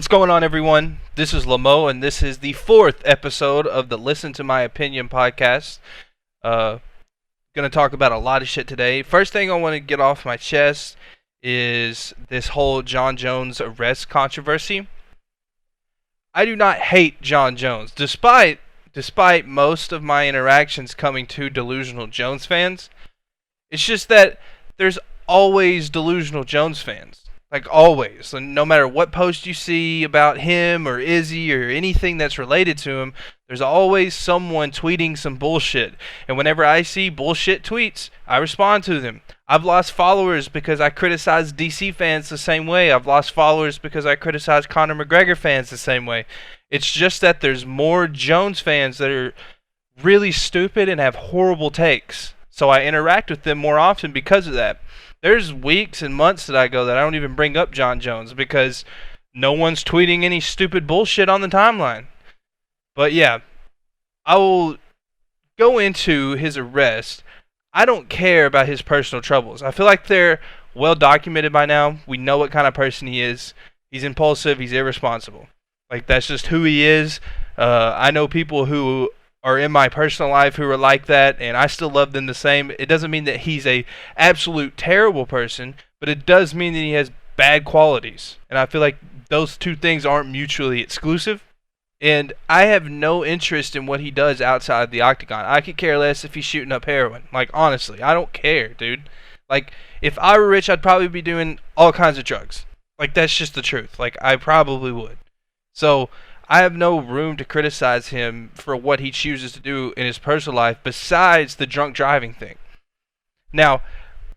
What's going on, everyone? This is Lamo, and this is the fourth episode of the Listen to My Opinion podcast. Gonna talk about a lot of shit today. First thing I want to get off my chest is this whole Jon Jones arrest controversy. I do not hate Jon Jones, despite most of my interactions coming to delusional Jones fans. It's just that there's always delusional Jones fans. Like always, and no matter what post you see about him or Izzy or anything that's related to him, there's always someone tweeting some bullshit. And whenever I see bullshit tweets, I respond to them. I've lost followers because I criticize DC fans the same way. I've lost followers because I criticize Conor McGregor fans the same way. It's just that there's more Jones fans that are really stupid and have horrible takes. So I interact with them more often because of that. There's weeks and months that I go that I don't even bring up Jon Jones because no one's tweeting any stupid bullshit on the timeline. But yeah, I will go into his arrest. I don't care about his personal troubles. I feel like they're well documented by now. We know what kind of person he is. He's impulsive. He's irresponsible. Like, that's just who he is. I know people who are in my personal life who are like that, and I still love them the same. It doesn't mean that he's a absolute terrible person, but it does mean that he has bad qualities. And I feel like those two things aren't mutually exclusive. And I have no interest in what he does outside the octagon. I could care less if he's shooting up heroin. Like, honestly, I don't care, dude. Like, if I were rich, I'd probably be doing all kinds of drugs. Like, that's just the truth. Like, I probably would. So I have no room to criticize him for what he chooses to do in his personal life besides the drunk driving thing. Now,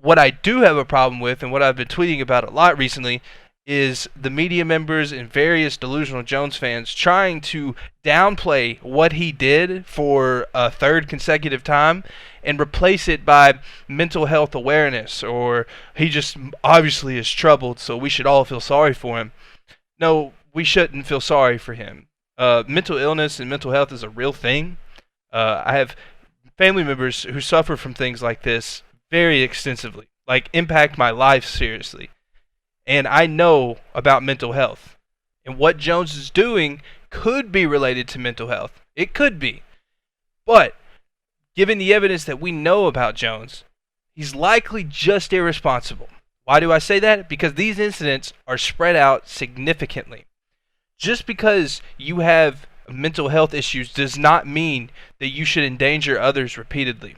what I do have a problem with, and what I've been tweeting about a lot recently, is the media members and various delusional Jones fans trying to downplay what he did for a third consecutive time and replace it by mental health awareness, or he just obviously is troubled, so we should all feel sorry for him. No, we shouldn't feel sorry for him. Mental illness and mental health is a real thing. I have family members who suffer from things like this very extensively, like impact my life seriously. And I know about mental health. And what Jones is doing could be related to mental health. It could be. But given the evidence that we know about Jones, he's likely just irresponsible. Why do I say that? Because these incidents are spread out significantly. Just because you have mental health issues does not mean that you should endanger others repeatedly.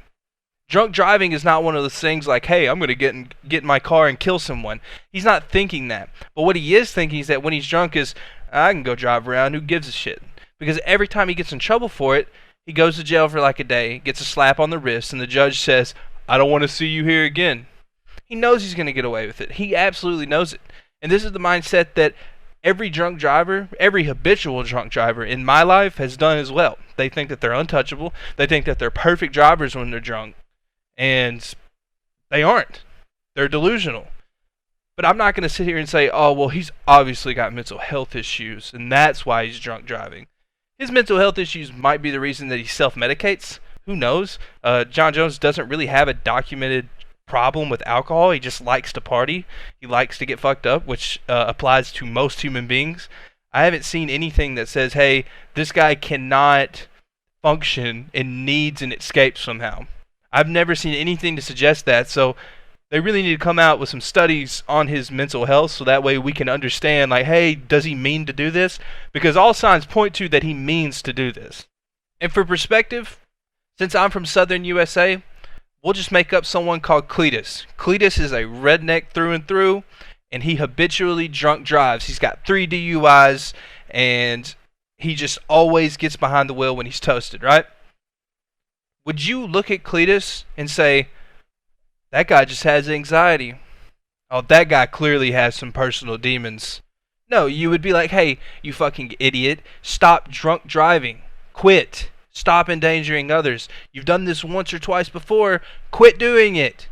Drunk driving is not one of those things like, hey, I'm going to get in my car and kill someone. He's not thinking that. But what he is thinking is that when he's drunk is, I can go drive around, who gives a shit? Because every time he gets in trouble for it, he goes to jail for like a day, gets a slap on the wrist, and the judge says, I don't want to see you here again. He knows he's going to get away with it. He absolutely knows it. And this is the mindset that every drunk driver, every habitual drunk driver in my life has done as well. They think that they're untouchable. They think that they're perfect drivers when they're drunk. And they aren't. They're delusional. But I'm not going to sit here and say, oh, well, he's obviously got mental health issues, and that's why he's drunk driving. His mental health issues might be the reason that he self-medicates. Who knows? Jon Jones doesn't really have a documented problem with alcohol. He just likes to party. He likes to get fucked up, which applies to most human beings. I haven't seen anything that says, hey, this guy cannot function and needs an escape somehow. I've never seen anything to suggest that, so they really need to come out with some studies on his mental health so that way we can understand, like, hey, does he mean to do this? Because all signs point to that he means to do this. And for perspective, since I'm from southern USA, we'll just make up someone called Cletus. Cletus is a redneck through and through, and he habitually drunk drives. He's got 3 DUIs, and he just always gets behind the wheel when he's toasted, right? Would you look at Cletus and say, that guy just has anxiety? Oh, that guy clearly has some personal demons. No, you would be like, hey, you fucking idiot, stop drunk driving. Quit. Stop endangering others. You've done this once or twice before. Quit doing it.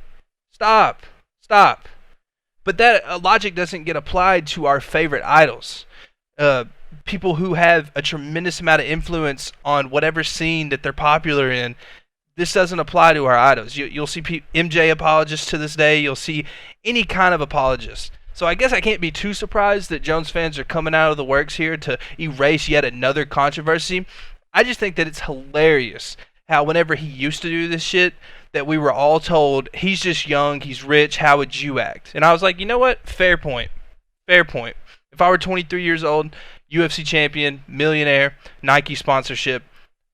Stop. But that logic doesn't get applied to our favorite idols. People who have a tremendous amount of influence on whatever scene that they're popular in. This doesn't apply to our idols. You'll see MJ apologists to this day. You'll see any kind of apologist. So I guess I can't be too surprised that Jones fans are coming out of the works here to erase yet another controversy. I just think that it's hilarious how whenever he used to do this shit, that we were all told, he's just young, he's rich, how would you act? And I was like, you know what? Fair point. Fair point. If I were 23 years old, UFC champion, millionaire, Nike sponsorship,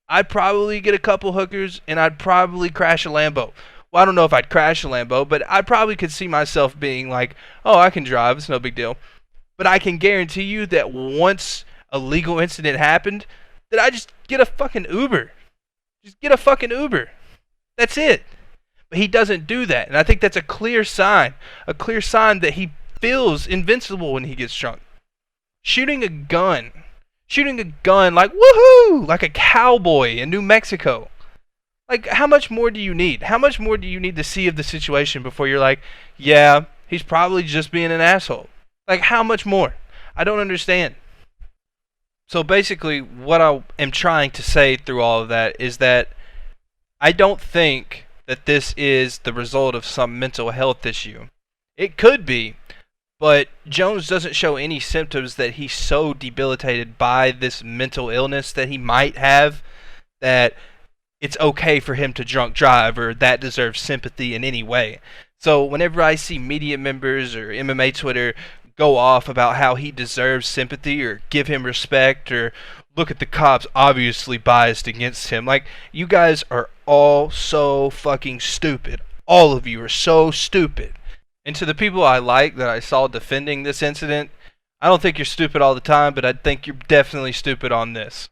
I'd probably get a couple hookers and I'd probably crash a Lambo. Well, I don't know if I'd crash a Lambo, but I probably could see myself being like, oh, I can drive, it's no big deal. But I can guarantee you that once a legal incident happened, that I just get a fucking Uber. Just get a fucking Uber. That's it. But he doesn't do that. And I think that's a clear sign that he feels invincible when he gets drunk. Shooting a gun like woohoo, like a cowboy in New Mexico. Like, how much more do you need? How much more do you need to see of the situation before you're like, yeah, he's probably just being an asshole? Like, how much more? I don't understand. So basically, what I am trying to say through all of that is that I don't think that this is the result of some mental health issue. It could be, but Jones doesn't show any symptoms that he's so debilitated by this mental illness that he might have that it's okay for him to drunk drive or that deserves sympathy in any way. So whenever I see media members or MMA Twitter go off about how he deserves sympathy or give him respect or look at the cops obviously biased against him, like, you guys are all so fucking stupid. All of you are so stupid. And to the people I like that I saw defending this incident, I don't think you're stupid all the time, but I think you're definitely stupid on this.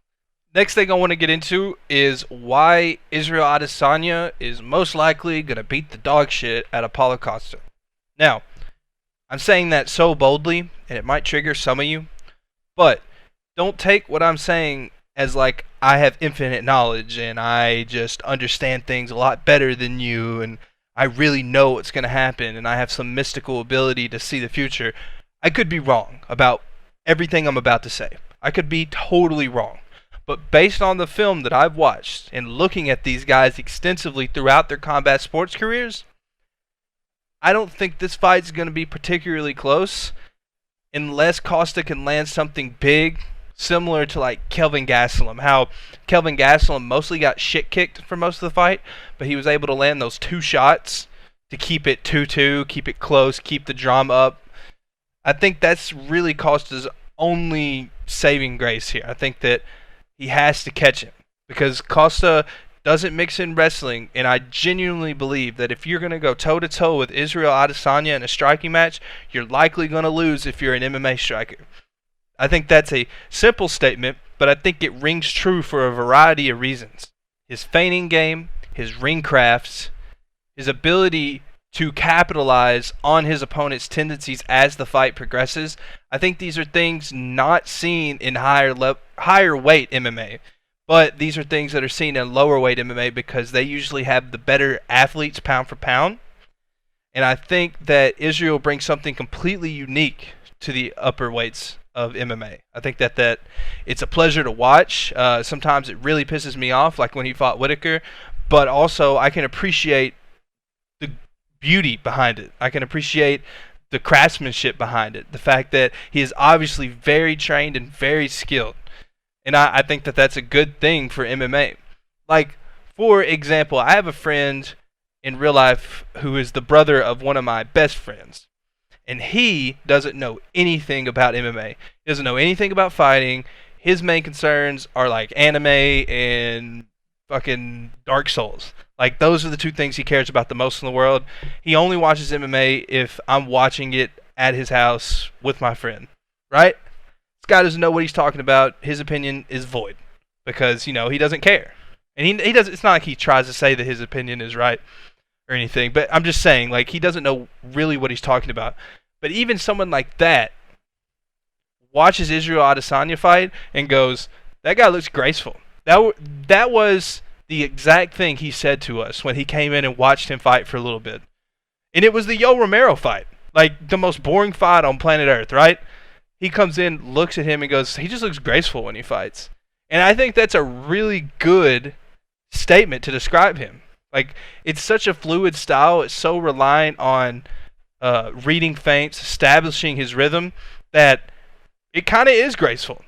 Next thing I want to get into is why Israel Adesanya is most likely going to beat the dog shit out of Paulo Costa. Now, I'm saying that so boldly, and it might trigger some of you, but don't take what I'm saying as like I have infinite knowledge and I just understand things a lot better than you and I really know what's going to happen and I have some mystical ability to see the future. I could be wrong about everything I'm about to say. I could be totally wrong. But based on the film that I've watched and looking at these guys extensively throughout their combat sports careers, I don't think this fight's going to be particularly close unless Costa can land something big, similar to like Kelvin Gastelum. How Kelvin Gastelum mostly got shit kicked for most of the fight, but he was able to land those 2 shots to keep it 2-2, keep it close, keep the drama up. I think that's really Costa's only saving grace here. I think that he has to catch him because Costa doesn't mix in wrestling, and I genuinely believe that if you're going to go toe-to-toe with Israel Adesanya in a striking match, you're likely going to lose if you're an MMA striker. I think that's a simple statement, but I think it rings true for a variety of reasons. His feigning game, his ring crafts, his ability to capitalize on his opponent's tendencies as the fight progresses. I think these are things not seen in higher weight MMA, but these are things that are seen in lower weight MMA because they usually have the better athletes pound for pound. And I think that Israel brings something completely unique to the upper weights of MMA. I think that it's a pleasure to watch. Sometimes it really pisses me off, like when he fought Whitaker, but also I can appreciate the beauty behind it. I can appreciate the craftsmanship behind it. The fact that he is obviously very trained and very skilled. And I think that that's a good thing for MMA. Like, for example, I have a friend in real life who is the brother of one of my best friends. And he doesn't know anything about MMA. He doesn't know anything about fighting. His main concerns are like anime and fucking Dark Souls. Like, those are the 2 things he cares about the most in the world. He only watches MMA if I'm watching it at his house with my friend. Right? This guy doesn't know what he's talking about. His opinion is void. Because, he doesn't care. And he doesn't. It's not like he tries to say that his opinion is right or anything. But I'm just saying, like, he doesn't know really what he's talking about. But even someone like that watches Israel Adesanya fight and goes, that guy looks graceful. That was the exact thing he said to us when he came in and watched him fight for a little bit. And it was the Yo Romero fight. Like, the most boring fight on planet Earth, right? He comes in, looks at him, and goes, he just looks graceful when he fights. And I think that's a really good statement to describe him. Like, it's such a fluid style. It's so reliant on reading feints, establishing his rhythm, that it kind of is graceful.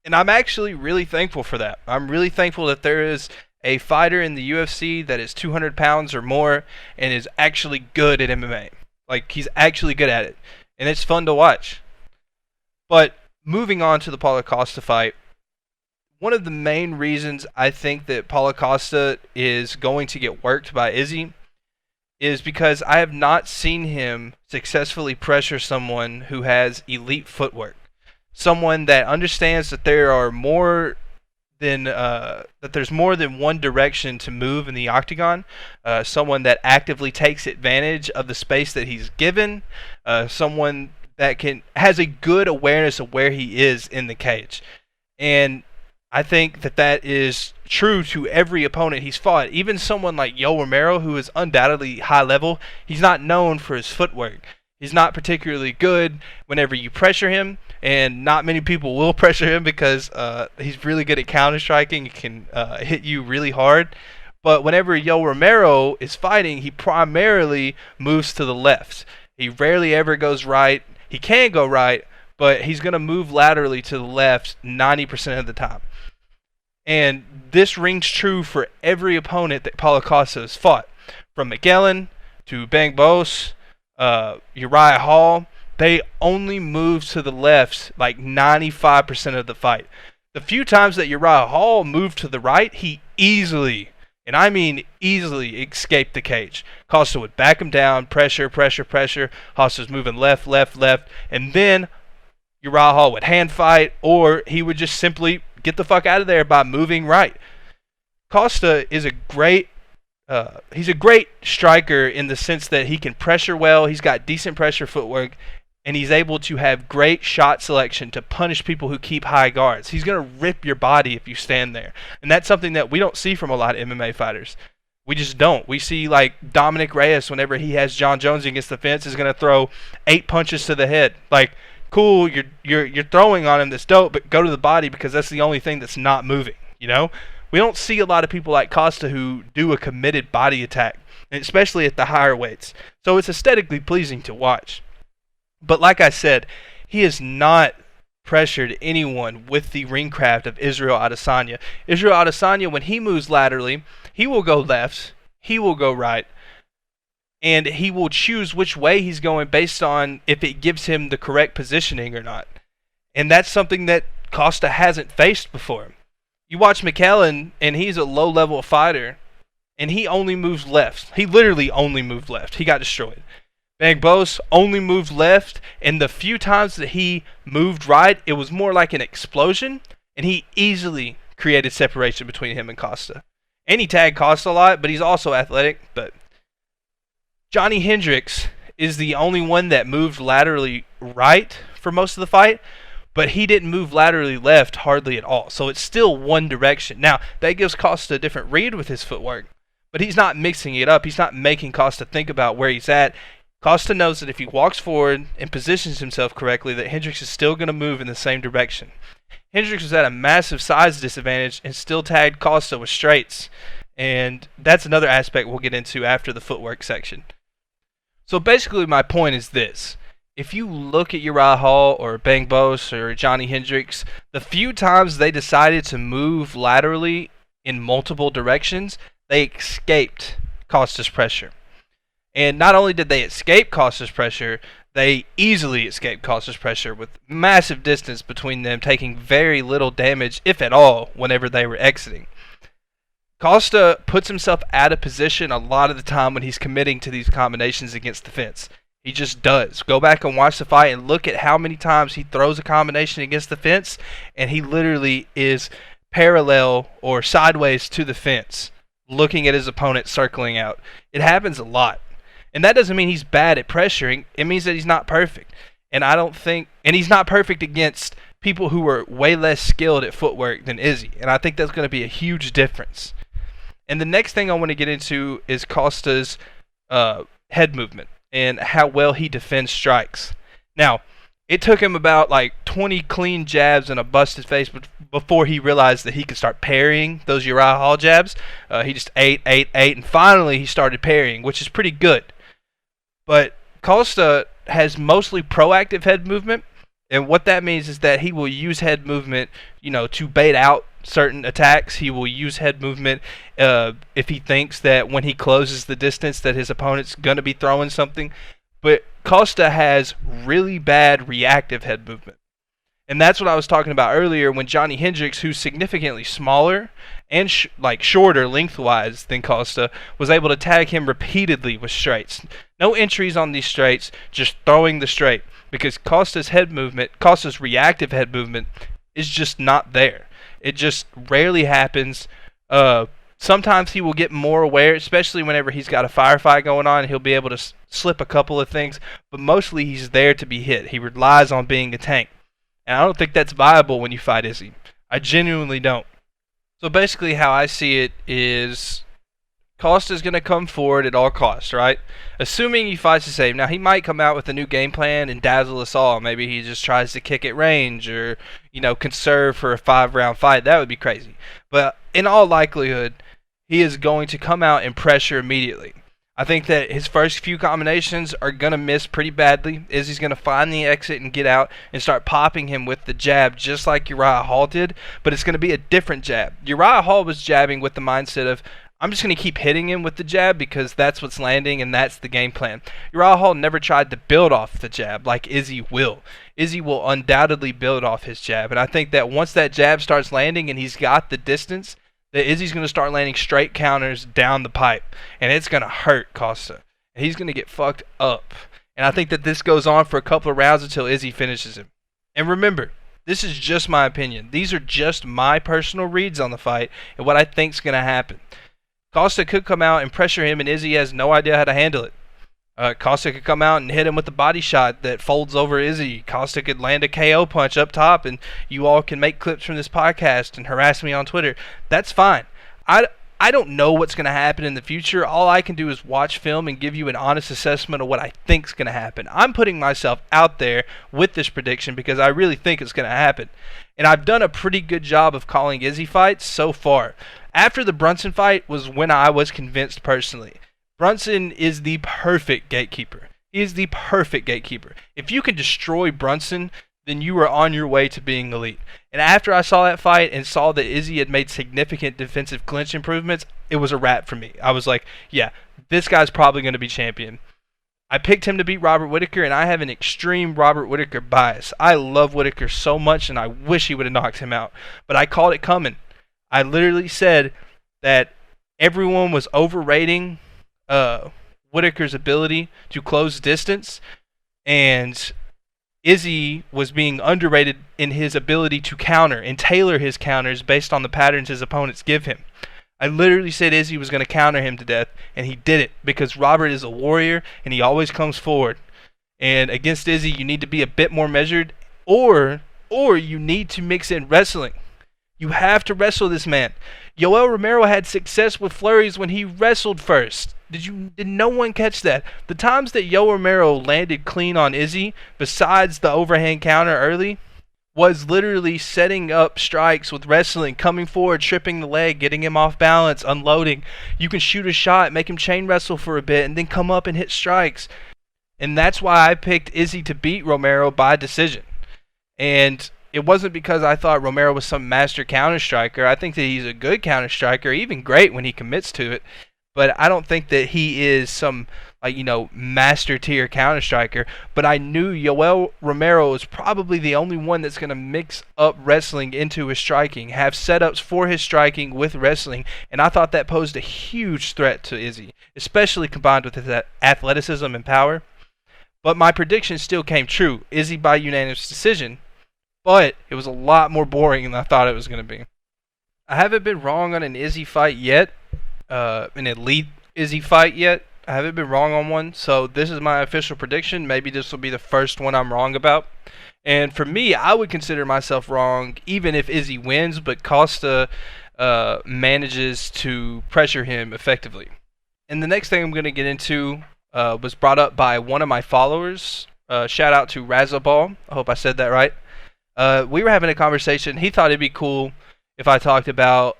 And I'm actually really thankful for that. I'm really thankful that there is a fighter in the UFC that is 200 pounds or more and is actually good at MMA. Like, he's actually good at it. And it's fun to watch. But moving on to the Paulo Costa fight, one of the main reasons I think that Paulo Costa is going to get worked by Izzy is because I have not seen him successfully pressure someone who has elite footwork. Someone that understands that there are more than that there's more than one direction to move in the octagon. Someone that actively takes advantage of the space that he's given. Someone that has a good awareness of where he is in the cage. And I think that is true to every opponent he's fought. Even someone like Yoel Romero, who is undoubtedly high level, he's not known for his footwork. He's not particularly good whenever you pressure him, and not many people will pressure him because he's really good at counter-striking. He can hit you really hard. But whenever Yoel Romero is fighting, he primarily moves to the left. He rarely ever goes right. He can go right, but he's going to move laterally to the left 90% of the time. And this rings true for every opponent that Paulo Costa has fought. From Miguelin to Bang Bos, Uriah Hall, they only move to the left like 95% of the fight. The few times that Uriah Hall moved to the right, he easily, and I mean easily, escaped the cage. Costa would back him down, pressure. Costa's moving left, and then Uriah Hall would hand fight, or he would just simply get the fuck out of there by moving right. Costa is he's a great striker in the sense that he can pressure well, he's got decent pressure footwork, and he's able to have great shot selection to punish people who keep high guards. He's going to rip your body if you stand there. And that's something that we don't see from a lot of MMA fighters. We just don't. We see like Dominic Reyes, whenever he has Jon Jones against the fence, is going to throw 8 punches to the head. Like, cool, you're throwing on him, that's dope, but go to the body because that's the only thing that's not moving, you know? We don't see a lot of people like Costa who do a committed body attack, especially at the higher weights. So it's aesthetically pleasing to watch. But like I said, he has not pressured anyone with the ring craft of Israel Adesanya. Israel Adesanya, when he moves laterally, he will go left, he will go right, and he will choose which way he's going based on if it gives him the correct positioning or not. And that's something that Costa hasn't faced before. You watch McKellen, and he's a low-level fighter, and he only moves left. He literally only moved left. He got destroyed. Bang Bos only moved left, and the few times that he moved right, it was more like an explosion, and he easily created separation between him and Costa. And he tagged Costa a lot, but he's also athletic. But Johnny Hendricks is the only one that moved laterally right for most of the fight, but he didn't move laterally left hardly at all. So it's still one direction. Now, that gives Costa a different read with his footwork, but he's not mixing it up. He's not making Costa think about where he's at. Costa knows that if he walks forward and positions himself correctly, that Hendricks is still going to move in the same direction. Hendricks was at a massive size disadvantage and still tagged Costa with straights. And that's another aspect we'll get into after the footwork section. So basically my point is this. If you look at Uriah Hall or Bang Bos or Johnny Hendricks, the few times they decided to move laterally in multiple directions, they escaped Costa's pressure. And not only did they escape Costa's pressure, they easily escaped Costa's pressure with massive distance between them, taking very little damage, if at all, whenever they were exiting. Costa puts himself out of position a lot of the time when he's committing to these combinations against the fence. He just does. Go back and watch the fight and look at how many times he throws a combination against the fence, and he literally is parallel or sideways to the fence, looking at his opponent circling out. It happens a lot. And that doesn't mean he's bad at pressuring. It means that he's not perfect. And he's not perfect against people who are way less skilled at footwork than Izzy. And I think that's going to be a huge difference. And the next thing I want to get into is Costa's head movement and how well he defends strikes. Now, it took him about like 20 clean jabs and a busted face before he realized that he could start parrying those Uriah Hall jabs. He just ate, and finally he started parrying, which is pretty good. But Costa has mostly proactive head movement, and what that means is that he will use head movement, to bait out certain attacks. He will use head movement if he thinks that when he closes the distance that his opponent's going to be throwing something. But Costa has really bad reactive head movement. And that's what I was talking about earlier when Johnny Hendricks, who's significantly smaller and shorter lengthwise than Costa, was able to tag him repeatedly with straights. No entries on these straights, just throwing the straight. Because Costa's reactive head movement is just not there. It just rarely happens. Sometimes he will get more aware, especially whenever he's got a firefight going on. He'll be able to slip a couple of things, but mostly he's there to be hit. He relies on being a tank. And I don't think that's viable when you fight Izzy. I genuinely don't. So basically how I see it is Costa's going to come forward at all costs, right? Assuming he fights the same. Now, he might come out with a new game plan and dazzle us all. Maybe he just tries to kick at range or, conserve for a 5-round fight. That would be crazy. But in all likelihood, he is going to come out and pressure immediately. I think that his first few combinations are going to miss pretty badly. Izzy's going to find the exit and get out and start popping him with the jab just like Uriah Hall did, but it's going to be a different jab. Uriah Hall was jabbing with the mindset of, I'm just going to keep hitting him with the jab because that's what's landing and that's the game plan. Uriah Hall never tried to build off the jab like Izzy will. Izzy will undoubtedly build off his jab, and I think that once that jab starts landing and he's got the distance, that Izzy's going to start landing straight counters down the pipe, and it's going to hurt Costa. And he's going to get fucked up. And I think that this goes on for a couple of rounds until Izzy finishes him. And remember, this is just my opinion. These are just my personal reads on the fight and what I think's going to happen. Costa could come out and pressure him, and Izzy has no idea how to handle it. Costa could come out and hit him with a body shot that folds over Izzy. Costa could land a KO punch up top, and you all can make clips from this podcast and harass me on Twitter. That's fine. I don't know what's going to happen in the future. All I can do is watch film and give you an honest assessment of what I think's going to happen. I'm putting myself out there with this prediction because I really think it's going to happen. And I've done a pretty good job of calling Izzy fights so far. After the Brunson fight was when I was convinced personally. Brunson is the perfect gatekeeper. He is the perfect gatekeeper. If you can destroy Brunson, then you are on your way to being elite. And after I saw that fight and saw that Izzy had made significant defensive clinch improvements, it was a wrap for me. I was like, yeah, this guy's probably going to be champion. I picked him to beat Robert Whittaker, and I have an extreme Robert Whittaker bias. I love Whittaker so much, and I wish he would have knocked him out. But I called it coming. I literally said that everyone was overrating Whittaker's ability to close distance, and Izzy was being underrated in his ability to counter and tailor his counters based on the patterns his opponents give him. I literally said Izzy was going to counter him to death, and he did it because Robert is a warrior and he always comes forward. And against Izzy, you need to be a bit more measured, or you need to mix in wrestling. You have to wrestle this man. Yoel Romero had success with flurries when he wrestled first. Did no one catch that? The times that Yoel Romero landed clean on Izzy, besides the overhand counter early, was literally setting up strikes with wrestling, coming forward, tripping the leg, getting him off balance, unloading. You can shoot a shot, make him chain wrestle for a bit, and then come up and hit strikes. And that's why I picked Izzy to beat Romero by decision. And it wasn't because I thought Romero was some master counter striker. I think that he's a good counter striker, even great when he commits to it. But I don't think that he is some master tier counter striker. But I knew Yoel Romero is probably the only one that's going to mix up wrestling into his striking, have setups for his striking with wrestling, and I thought that posed a huge threat to Izzy, especially combined with his athleticism and power. But my prediction still came true. Izzy by unanimous decision. But it was a lot more boring than I thought it was going to be. I haven't been wrong on an Izzy fight yet. An elite Izzy fight yet. I haven't been wrong on one. So this is my official prediction. Maybe this will be the first one I'm wrong about. And for me, I would consider myself wrong even if Izzy wins, but Costa manages to pressure him effectively. And the next thing I'm going to get into was brought up by one of my followers. Shout out to Razaball. I hope I said that right. We were having a conversation. He thought it'd be cool if I talked about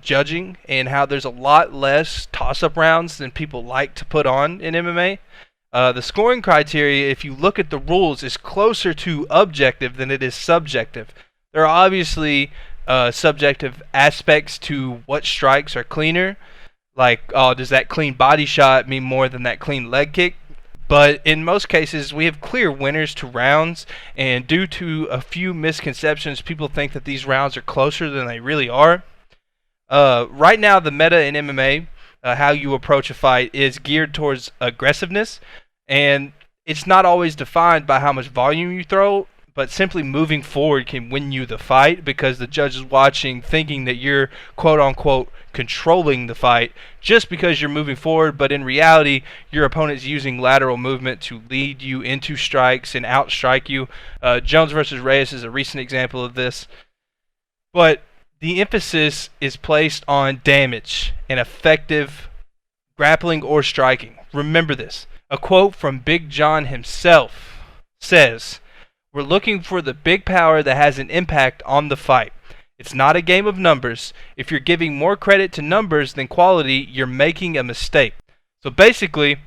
judging and how there's a lot less toss-up rounds than people like to put on in MMA. The scoring criteria, if you look at the rules, is closer to objective than it is subjective. There are obviously subjective aspects to what strikes are cleaner, like, does that clean body shot mean more than that clean leg kick? But in most cases, we have clear winners to rounds, and due to a few misconceptions, people think that these rounds are closer than they really are. Right now, the meta in MMA, how you approach a fight, is geared towards aggressiveness, and it's not always defined by how much volume you throw, but simply moving forward can win you the fight because the judge is watching, thinking that you're quote-unquote controlling the fight just because you're moving forward, but in reality, your opponent's using lateral movement to lead you into strikes and outstrike you. Jones versus Reyes is a recent example of this. But the emphasis is placed on damage and effective grappling or striking. Remember this. A quote from Big John himself says, "We're looking for the big power that has an impact on the fight. It's not a game of numbers. If you're giving more credit to numbers than quality, you're making a mistake." So basically,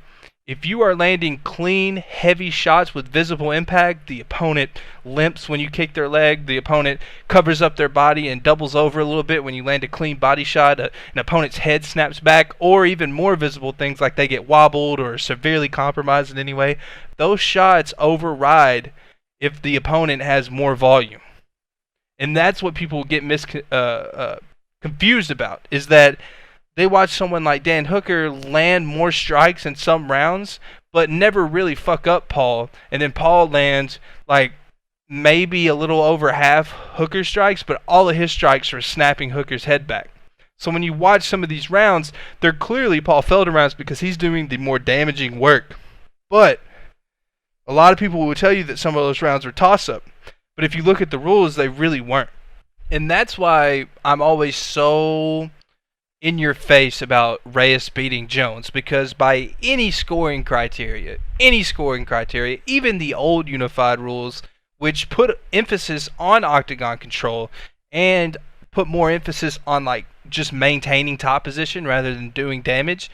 if you are landing clean, heavy shots with visible impact, the opponent limps when you kick their leg, the opponent covers up their body and doubles over a little bit when you land a clean body shot, an opponent's head snaps back, or even more visible things like they get wobbled or severely compromised in any way, those shots override if the opponent has more volume. And that's what people get confused about, is that they watch someone like Dan Hooker land more strikes in some rounds, but never really fuck up Paul. And then Paul lands like maybe a little over half Hooker strikes, but all of his strikes are snapping Hooker's head back. So when you watch some of these rounds, they're clearly Paul Felder rounds because he's doing the more damaging work. But a lot of people will tell you that some of those rounds were toss-up. But if you look at the rules, they really weren't. And that's why I'm always so in your face about Reyes beating Jones, because by any scoring criteria, even the old unified rules, which put emphasis on octagon control and put more emphasis on like just maintaining top position rather than doing damage,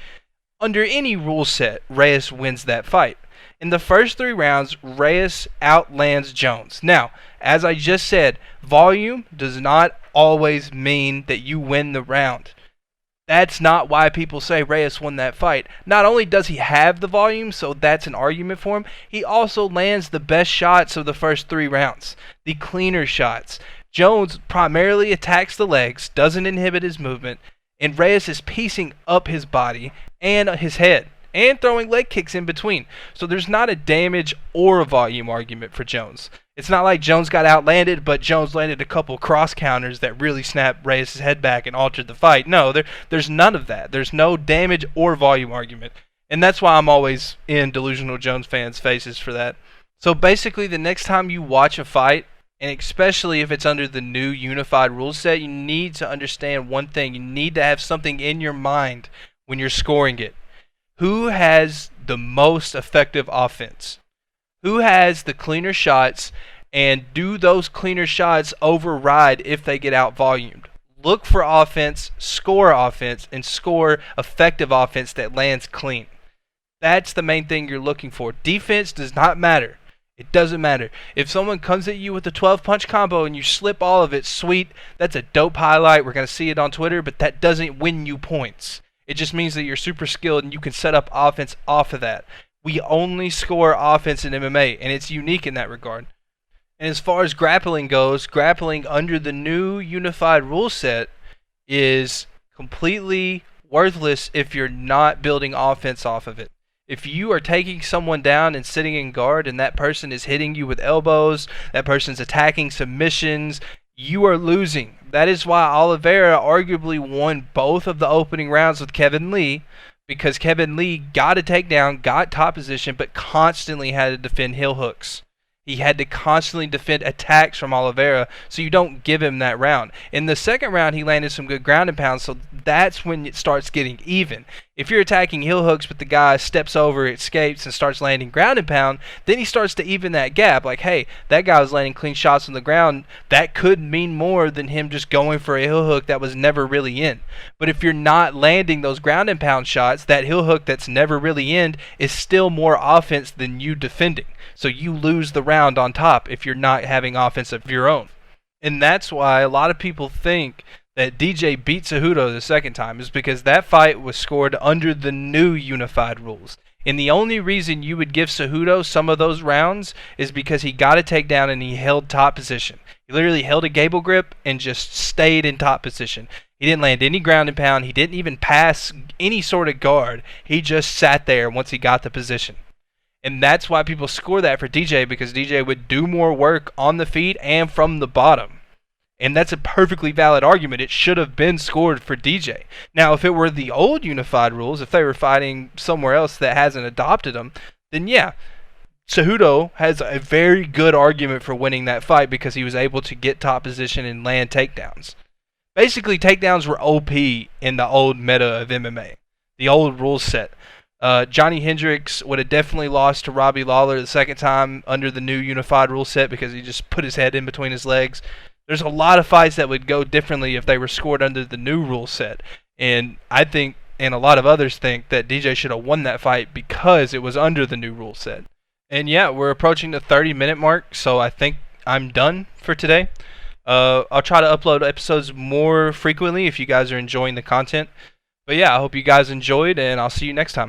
under any rule set, Reyes wins that fight. In the first 3 rounds, Reyes outlands Jones. Now, as I just said, volume does not always mean that you win the round. That's not why people say Reyes won that fight. Not only does he have the volume, so that's an argument for him, he also lands the best shots of the first 3 rounds, the cleaner shots. Jones primarily attacks the legs, doesn't inhibit his movement, and Reyes is piecing up his body and his head, and throwing leg kicks in between. So there's not a damage or a volume argument for Jones. It's not like Jones got outlanded, but Jones landed a couple cross counters that really snapped Reyes' head back and altered the fight. No, there's none of that. There's no damage or volume argument. And that's why I'm always in delusional Jones fans' faces for that. So basically, the next time you watch a fight, and especially if it's under the new unified rule set, you need to understand one thing. You need to have something in your mind when you're scoring it. Who has the most effective offense? Who has the cleaner shots, and do those cleaner shots override if they get out-volumed? Look for offense, and score effective offense that lands clean. That's the main thing you're looking for. Defense does not matter. It doesn't matter. If someone comes at you with a 12-punch combo and you slip all of it, sweet, that's a dope highlight. We're going to see it on Twitter, but that doesn't win you points. It just means that you're super skilled and you can set up offense off of that. We only score offense in MMA, and it's unique in that regard. And as far as grappling goes, grappling under the new unified rule set is completely worthless if you're not building offense off of it. If you are taking someone down and sitting in guard and that person is hitting you with elbows, that person's attacking submissions, you are losing. That is why Oliveira arguably won both of the opening rounds with Kevin Lee, because Kevin Lee got a takedown, got top position, but constantly had to defend heel hooks. He had to constantly defend attacks from Oliveira, so you don't give him that round. In the second round, he landed some good ground and pound, so that's when it starts getting even. If you're attacking heel hooks but the guy steps over, escapes, and starts landing ground and pound, then he starts to even that gap. Like, hey, that guy was landing clean shots on the ground. That could mean more than him just going for a heel hook that was never really in. But if you're not landing those ground and pound shots, that heel hook that's never really in is still more offense than you defending. So you lose the round on top if you're not having offense of your own. And that's why a lot of people think that DJ beat Cejudo the second time, is because that fight was scored under the new unified rules. And the only reason you would give Cejudo some of those rounds is because he got a takedown and he held top position. He literally held a gable grip and just stayed in top position. He didn't land any ground and pound. He didn't even pass any sort of guard. He just sat there once he got the position. And that's why people score that for DJ, because DJ would do more work on the feet and from the bottom. And that's a perfectly valid argument. It should have been scored for DJ. Now, if it were the old unified rules, if they were fighting somewhere else that hasn't adopted them, then yeah, Cejudo has a very good argument for winning that fight because he was able to get top position and land takedowns. Basically, takedowns were OP in the old meta of MMA, the old rule set. Johnny Hendricks would have definitely lost to Robbie Lawler the second time under the new unified rule set because he just put his head in between his legs. There's a lot of fights that would go differently if they were scored under the new rule set. And I think, and a lot of others think, that DJ should have won that fight because it was under the new rule set. And yeah, we're approaching the 30-minute mark, so I think I'm done for today. I'll try to upload episodes more frequently if you guys are enjoying the content. But yeah, I hope you guys enjoyed, and I'll see you next time.